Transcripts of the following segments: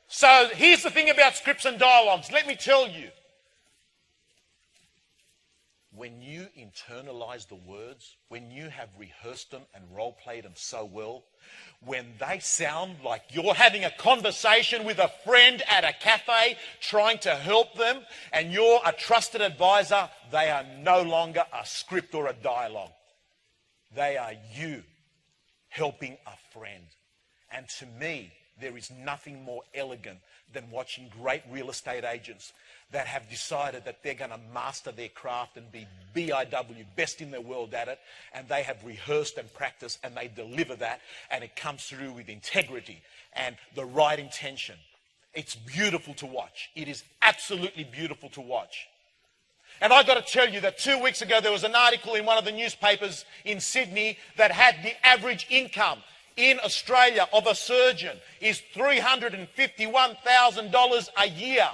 So here's the thing about scripts and dialogues. Let me tell you. When you internalize the words, when you have rehearsed them and role-played them so well, when they sound like you're having a conversation with a friend at a cafe trying to help them and you're a trusted advisor, they are no longer a script or a dialogue. They are you helping a friend. And to me, there is nothing more elegant than watching great real estate agents that have decided that they're going to master their craft and be BIW, best in the world at it, and they have rehearsed and practiced and they deliver that, and it comes through with integrity and the right intention. It's beautiful to watch. It is absolutely beautiful to watch. And I've got to tell you that 2 weeks ago there was an article in one of the newspapers in Sydney that had the average income in Australia of a surgeon is $351,000 a year.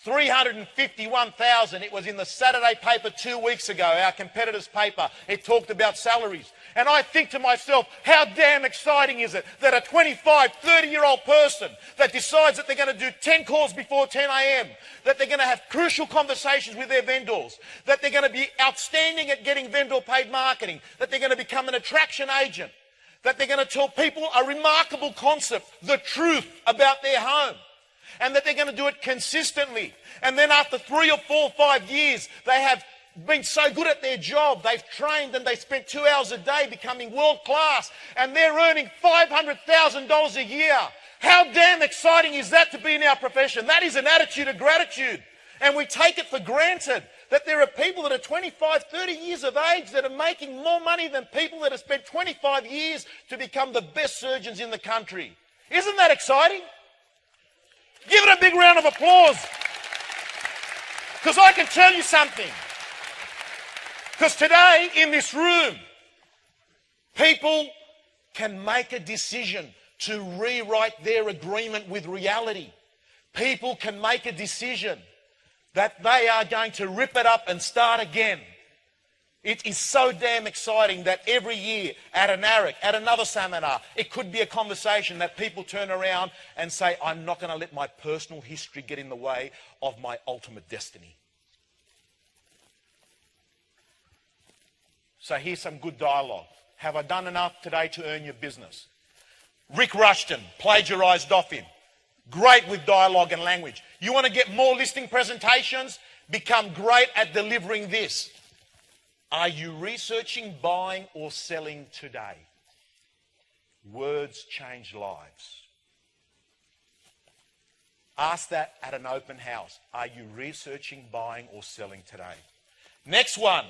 $351,000. It was in the Saturday paper 2 weeks ago, our competitor's paper. It talked about salaries. And I think to myself, how damn exciting is it that a 25, 30-year-old person that decides that they're going to do 10 calls before 10 a.m., that they're going to have crucial conversations with their vendors, that they're going to be outstanding at getting vendor-paid marketing, that they're going to become an attraction agent, that they're going to tell people a remarkable concept, the truth about their home, and that they're going to do it consistently. And then after 3 or 4 or 5 years, they have been so good at their job, they've trained and they spent 2 hours a day becoming world class, and they're earning $500,000 a year. How damn exciting is that to be in our profession? That is an attitude of gratitude. And we take it for granted that there are people that are 25, 30 years of age that are making more money than people that have spent 25 years to become the best surgeons in the country. Isn't that exciting? Give it a big round of applause. Because I can tell you something. Because today in this room, people can make a decision to rewrite their agreement with reality. People can make a decision that they are going to rip it up and start again. It is so damn exciting that every year at an ARIC, at another seminar, it could be a conversation that people turn around and say, I'm not going to let my personal history get in the way of my ultimate destiny. So here's some good dialogue. Have I done enough today to earn your business? Rick Rushton, plagiarized off him. Great with dialogue and language. You want to get more listing presentations? Become great at delivering this. Are you researching, buying or selling today? Words change lives. Ask that at an open house. Are you researching, buying or selling today? Next one.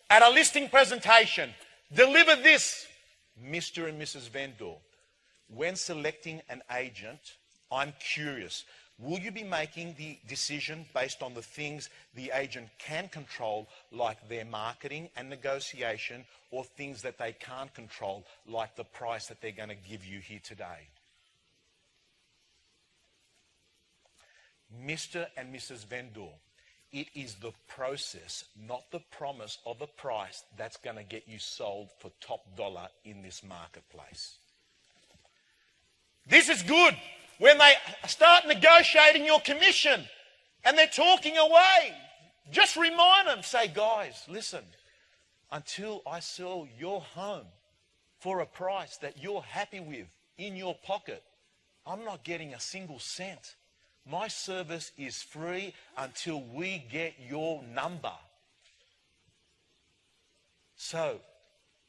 At a listing presentation, deliver this. Mr. and Mrs. Vendor, when selecting an agent, I'm curious. Will you be making the decision based on the things the agent can control, like their marketing and negotiation, or things that they can't control, like the price that they're going to give you here today? Mr. and Mrs. Vendor, it is the process, not the promise of a price, that's going to get you sold for top dollar in this marketplace. This is good. When they start negotiating your commission and they're talking away, just remind them, say, guys, listen, until I sell your home for a price that you're happy with in your pocket, I'm not getting a single cent. My service is free until we get your number. So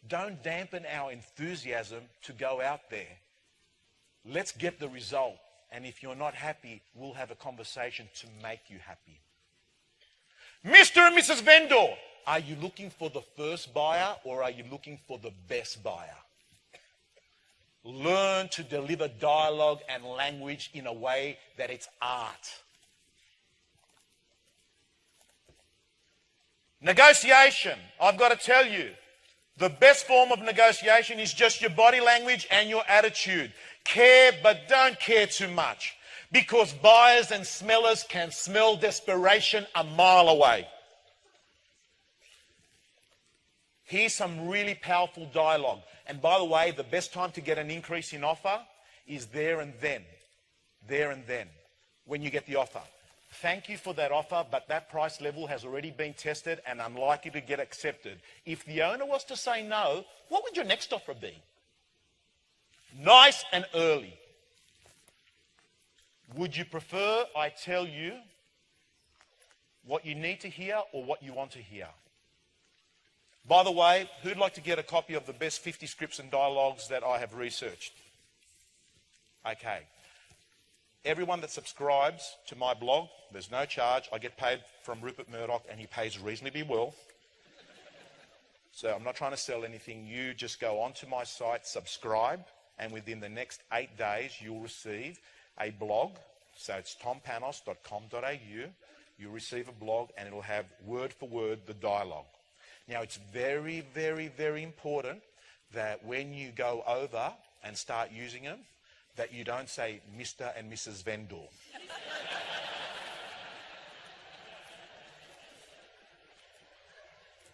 don't dampen our enthusiasm to go out there. Let's get the result. And if you're not happy, we'll have a conversation to make you happy. Mr. and Mrs. Vendor, are you looking for the first buyer or are you looking for the best buyer? Learn to deliver dialogue and language in a way that it's art. Negotiation. I've got to tell you, the best form of negotiation is just your body language and your attitude. Care, but don't care too much, because buyers and smellers can smell desperation a mile away. Here's some really powerful dialogue. And by the way, the best time to get an increase in offer is there and then, when you get the offer. Thank you for that offer, but that price level has already been tested and unlikely to get accepted. If the owner was to say no, what would your next offer be? Nice and early. Would you prefer I tell you what you need to hear or what you want to hear? By the way, who'd like to get a copy of the best 50 scripts and dialogues that I have researched? Okay. Everyone that subscribes to my blog, there's no charge. I get paid from Rupert Murdoch and he pays reasonably well. So I'm not trying to sell anything. You just go onto my site, subscribe, and within the next 8 days you'll receive a blog. So it's tompanos.com.au. You'll receive a blog and it'll have word for word the dialogue. Now it's very, very, very important that when you go over and start using them, that you don't say Mr. and Mrs. Vendor.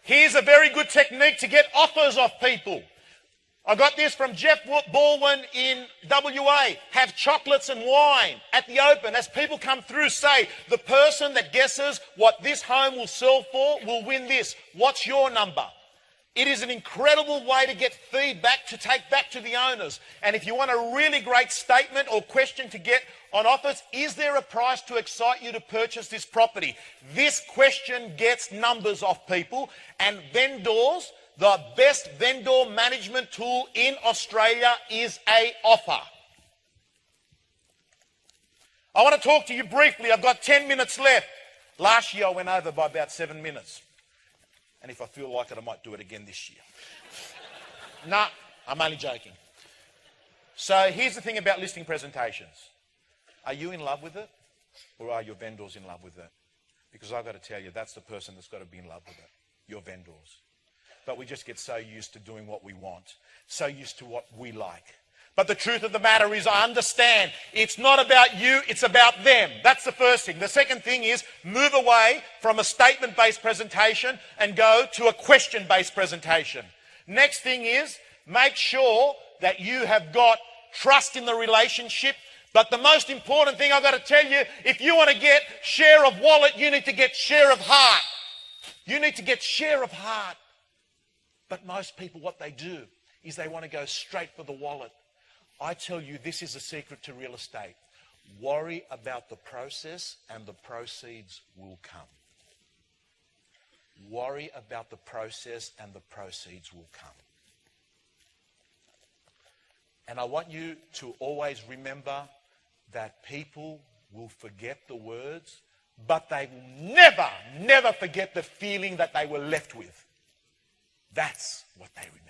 Here's a very good technique to get offers off people. I got this from Jeff Baldwin in WA. Have chocolates and wine at the open. As people come through, say, the person that guesses what this home will sell for will win this. What's your number? It is an incredible way to get feedback to take back to the owners. And if you want a really great statement or question to get on offers, is there a price to excite you to purchase this property? This question gets numbers off people, and vendors, the best vendor management tool in Australia is an offer. I want to talk to you briefly. I've got 10 minutes left. Last year I went over by about 7 minutes. And if I feel like it, I might do it again this year. Nah, I'm only joking. So here's the thing about listing presentations. Are you in love with it? Or are your vendors in love with it? Because I've got to tell you, that's the person that's got to be in love with it. Your vendors. But we just get so used to doing what we want. So used to what we like. But the truth of the matter is, I understand it's not about you, it's about them. That's the first thing. The second thing is move away from a statement-based presentation and go to a question-based presentation. Next thing is make sure that you have got trust in the relationship. But the most important thing I've got to tell you, if you want to get share of wallet, you need to get share of heart. You need to get share of heart. But most people, what they do is they want to go straight for the wallet. I tell you, this is a secret to real estate. Worry about the process and the proceeds will come. Worry about the process and the proceeds will come. And I want you to always remember that people will forget the words, but they will never, never forget the feeling that they were left with. That's what they remember.